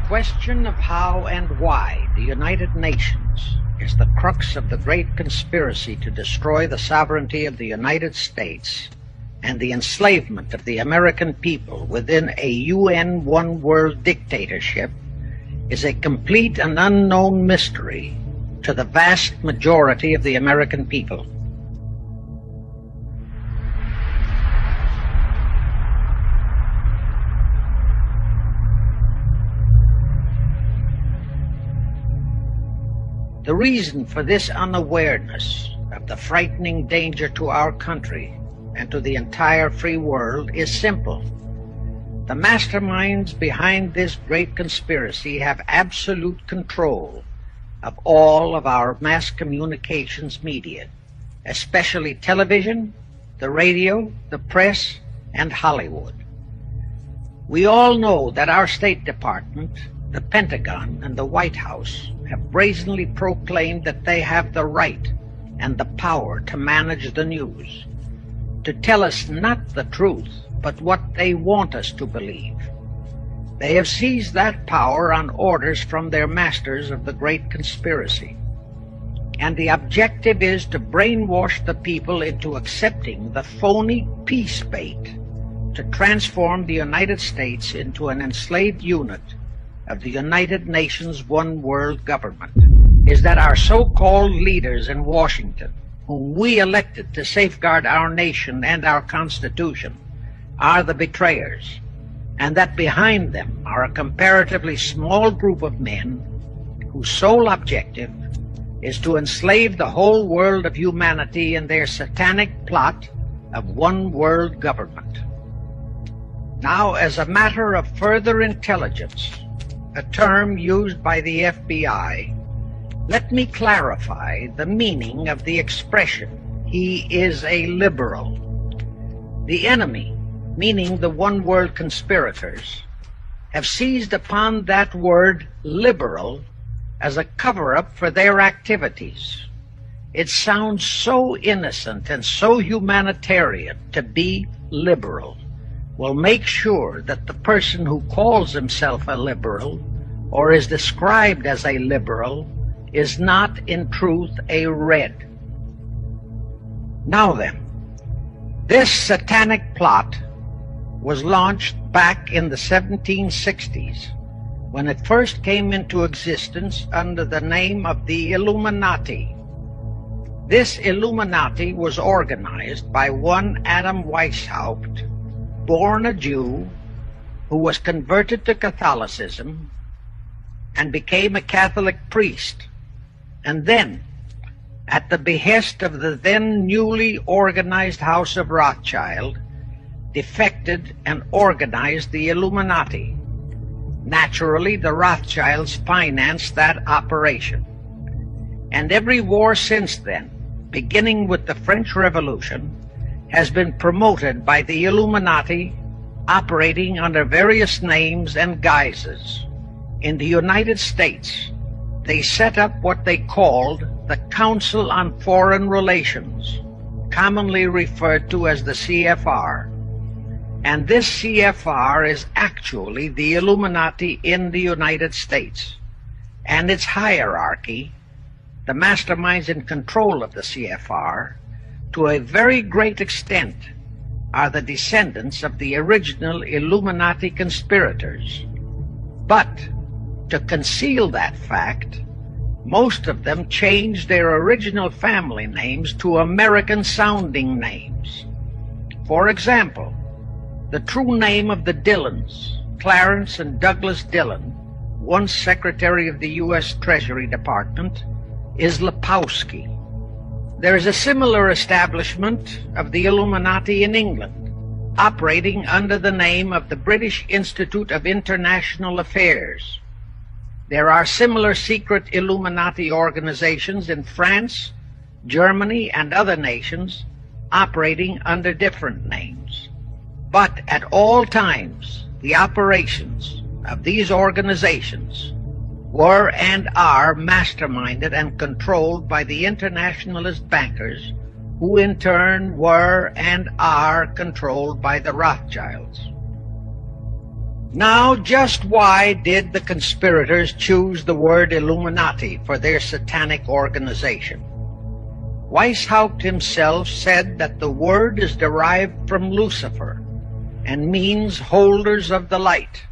question of how and why the United Nations is the crux of the great conspiracy to destroy the sovereignty of the United States and the enslavement of the American people within a UN one-world dictatorship is a complete and unknown mystery to the vast majority of the American people. The reason for this unawareness of the frightening danger to our country and to the entire free world is simple. The masterminds behind this great conspiracy have absolute control of all of our mass communications media, especially television, the radio, the press, and Hollywood. We all know that our State Department, the Pentagon, and the White House have brazenly proclaimed that they have the right and the power to manage the news, to tell us not the truth, but what they want us to believe. They have seized that power on orders from their masters of the great conspiracy. And the objective is to brainwash the people into accepting the phony peace bait to transform the United States into an enslaved unit of the United Nations one world government. Is that our so-called leaders in Washington, whom we elected to safeguard our nation and our Constitution, are the betrayers, and that behind them are a comparatively small group of men whose sole objective is to enslave the whole world of humanity in their satanic plot of one world government. Now, as a matter of further intelligence, a term used by the FBI, let me clarify the meaning of the expression, "he is a liberal." The enemy, meaning the one-world conspirators, have seized upon that word liberal as a cover-up for their activities. It sounds so innocent and so humanitarian to be liberal. Will make sure that the person who calls himself a liberal or is described as a liberal is not in truth a red. Now then, this satanic plot was launched back in the 1760s when it first came into existence under the name of the Illuminati. This Illuminati was organized by one Adam Weishaupt, born a Jew, who was converted to Catholicism and became a Catholic priest, and then, at the behest of the then newly organized House of Rothschild, defected and organized the Illuminati. Naturally, the Rothschilds financed that operation. And every war since then, beginning with the French Revolution, has been promoted by the Illuminati, operating under various names and guises. In the United States, they set up what they called the Council on Foreign Relations, commonly referred to as the CFR. And this CFR is actually the Illuminati in the United States. And its hierarchy, the masterminds in control of the CFR, to a very great extent, are the descendants of the original Illuminati conspirators. But to conceal that fact, most of them changed their original family names to American-sounding names. For example, the true name of the Dillons, Clarence and Douglas Dillon, once Secretary of the U.S. Treasury Department, is Lepowski. There is a similar establishment of the Illuminati in England, operating under the name of the British Institute of International Affairs. There are similar secret Illuminati organizations in France, Germany, and other nations, operating under different names. But at all times, the operations of these organizations were and are masterminded and controlled by the internationalist bankers, who in turn were and are controlled by the Rothschilds. Now, just why did the conspirators choose the word Illuminati for their satanic organization? Weishaupt himself said that the word is derived from Lucifer and means holders of the light,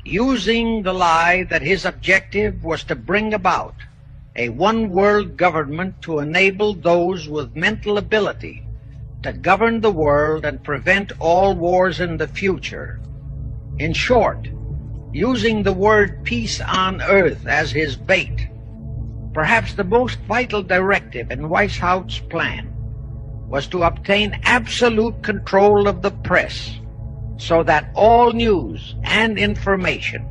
using the lie that his objective was to bring about a one-world government to enable those with mental ability to govern the world and prevent all wars in the future. In short, using the word peace on earth as his bait. Perhaps the most vital directive in Weishaupt's plan was to obtain absolute control of the press so that all news and information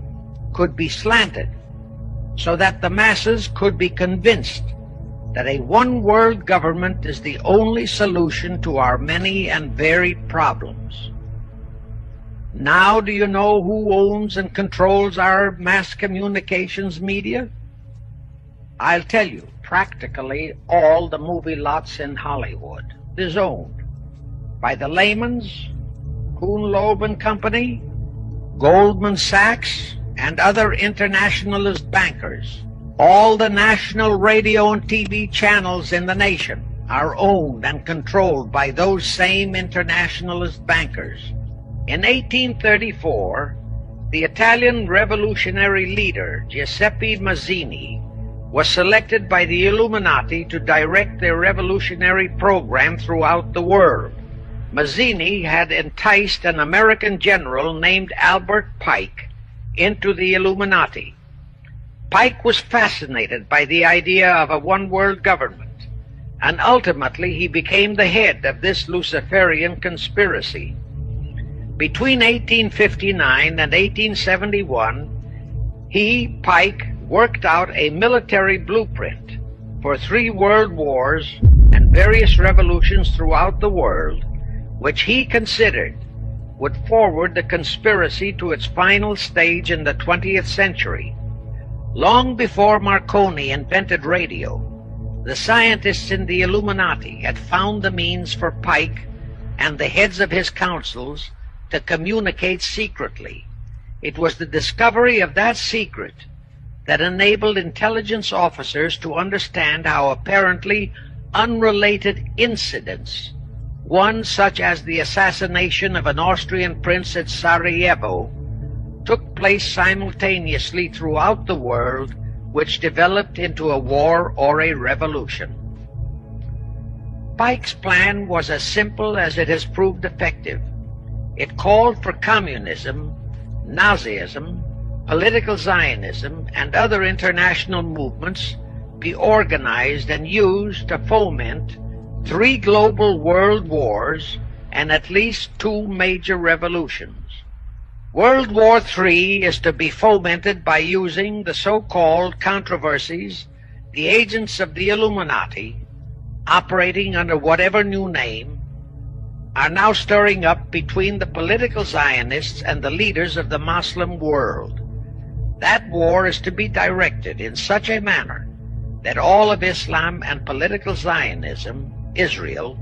could be slanted, so that the masses could be convinced that a one-world government is the only solution to our many and varied problems. Now do you know who owns and controls our mass communications media? I'll tell you, practically all the movie lots in Hollywood is owned by the Lehmans, Kuhn Loeb and Company, Goldman Sachs, and other internationalist bankers. All the national radio and TV channels in the nation are owned and controlled by those same internationalist bankers. In 1834, the Italian revolutionary leader Giuseppe Mazzini was selected by the Illuminati to direct their revolutionary program throughout the world. Mazzini had enticed an American general named Albert Pike into the Illuminati. Pike was fascinated by the idea of a one-world government, and ultimately he became the head of this Luciferian conspiracy. Between 1859 and 1871, Pike, worked out a military blueprint for 3 world wars and various revolutions throughout the world, which he considered would forward the conspiracy to its final stage in the 20th century. Long before Marconi invented radio, the scientists in the Illuminati had found the means for Pike and the heads of his councils to communicate secretly. It was the discovery of that secret that enabled intelligence officers to understand how apparently unrelated incidents, one such as the assassination of an Austrian prince at Sarajevo, took place simultaneously throughout the world, which developed into a war or a revolution. Pike's plan was as simple as it has proved effective. It called for communism, Nazism, political Zionism, and other international movements be organized and used to foment 3 global world wars and at least 2 major revolutions. World War III is to be fomented by using the so-called controversies the agents of the Illuminati, operating under whatever new name, are now stirring up between the political Zionists and the leaders of the Muslim world. That war is to be directed in such a manner that all of Islam and political Zionism, Israel,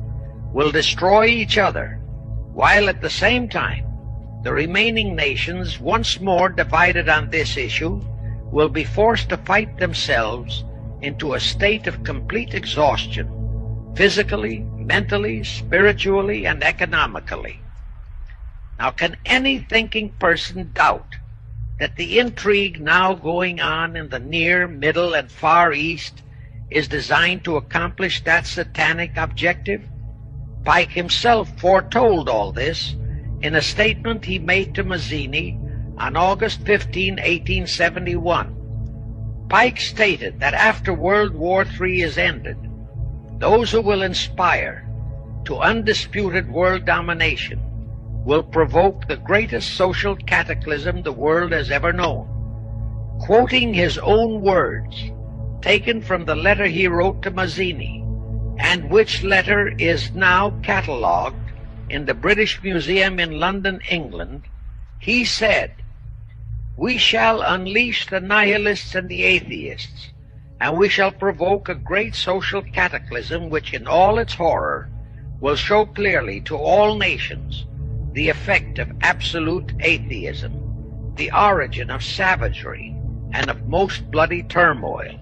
will destroy each other, while at the same time the remaining nations, once more divided on this issue, will be forced to fight themselves into a state of complete exhaustion, physically, mentally, spiritually, and economically. Now, can any thinking person doubt that the intrigue now going on in the Near, Middle, and Far East is designed to accomplish that satanic objective? Pike himself foretold all this in a statement he made to Mazzini on August 15, 1871. Pike stated that after World War III is ended, those who will inspire to undisputed world domination will provoke the greatest social cataclysm the world has ever known. Quoting his own words, taken from the letter he wrote to Mazzini, and which letter is now catalogued in the British Museum in London, England, he said, "We shall unleash the nihilists and the atheists, and we shall provoke a great social cataclysm which in all its horror will show clearly to all nations the effect of absolute atheism, the origin of savagery and of most bloody turmoil,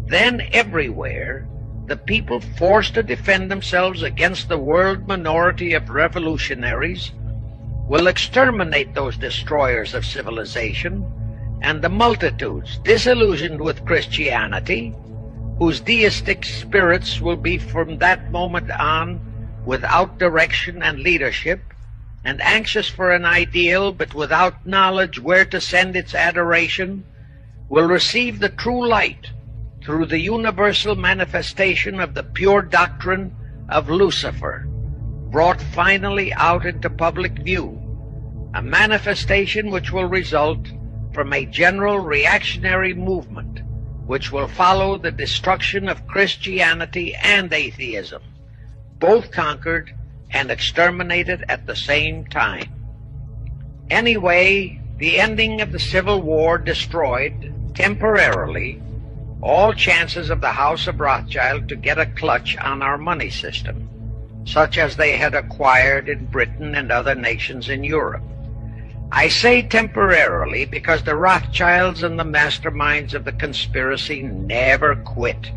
then everywhere the people forced to defend themselves against the world minority of revolutionaries will exterminate those destroyers of civilization, and the multitudes disillusioned with Christianity, whose deistic spirits will be from that moment on without direction and leadership, and anxious for an ideal but without knowledge where to send its adoration, will receive the true light through the universal manifestation of the pure doctrine of Lucifer, brought finally out into public view, a manifestation which will result from a general reactionary movement which will follow the destruction of Christianity and atheism, both conquered and exterminated at the same time. Anyway, the ending of the Civil War destroyed, temporarily, all chances of the House of Rothschild to get a clutch on our money system, such as they had acquired in Britain and other nations in Europe. I say temporarily because the Rothschilds and the masterminds of the conspiracy never quit.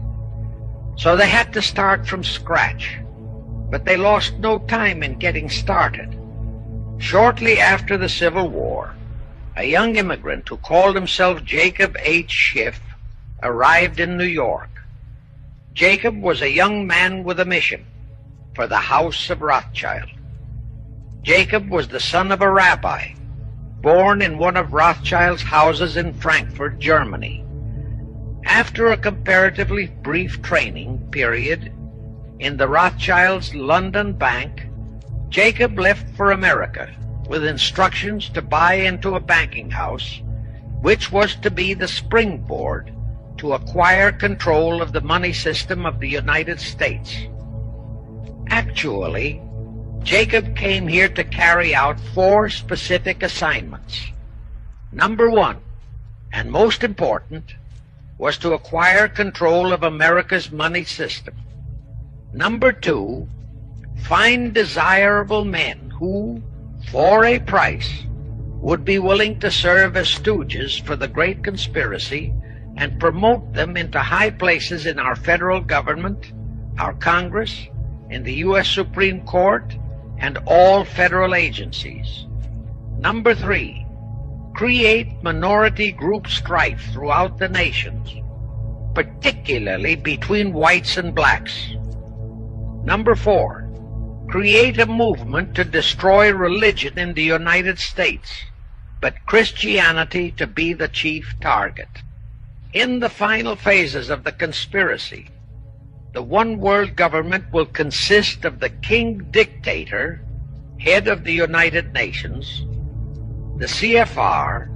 So they had to start from scratch, but they lost no time in getting started. Shortly after the Civil War, a young immigrant who called himself Jacob H. Schiff arrived in New York. Jacob was a young man with a mission for the House of Rothschild. Jacob was the son of a rabbi, born in one of Rothschild's houses in Frankfurt, Germany. After a comparatively brief training period in the Rothschilds' London bank, Jacob left for America with instructions to buy into a banking house, which was to be the springboard to acquire control of the money system of the United States. Actually, Jacob came here to carry out 4 specific assignments. Number 1, and most important, was to acquire control of America's money system. Number 2, find desirable men who, for a price, would be willing to serve as stooges for the great conspiracy and promote them into high places in our federal government, our Congress, in the U.S. Supreme Court, and all federal agencies. Number 3, create minority group strife throughout the nations, particularly between whites and blacks. Number 4, create a movement to destroy religion in the United States, but Christianity to be the chief target. In the final phases of the conspiracy, the one world government will consist of the king dictator, head of the United Nations, the CFR,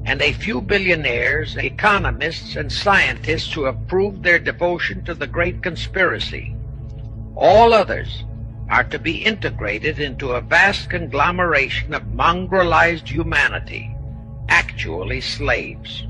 and a few billionaires, economists, and scientists who have proved their devotion to the great conspiracy. All others are to be integrated into a vast conglomeration of mongrelized humanity, actually slaves.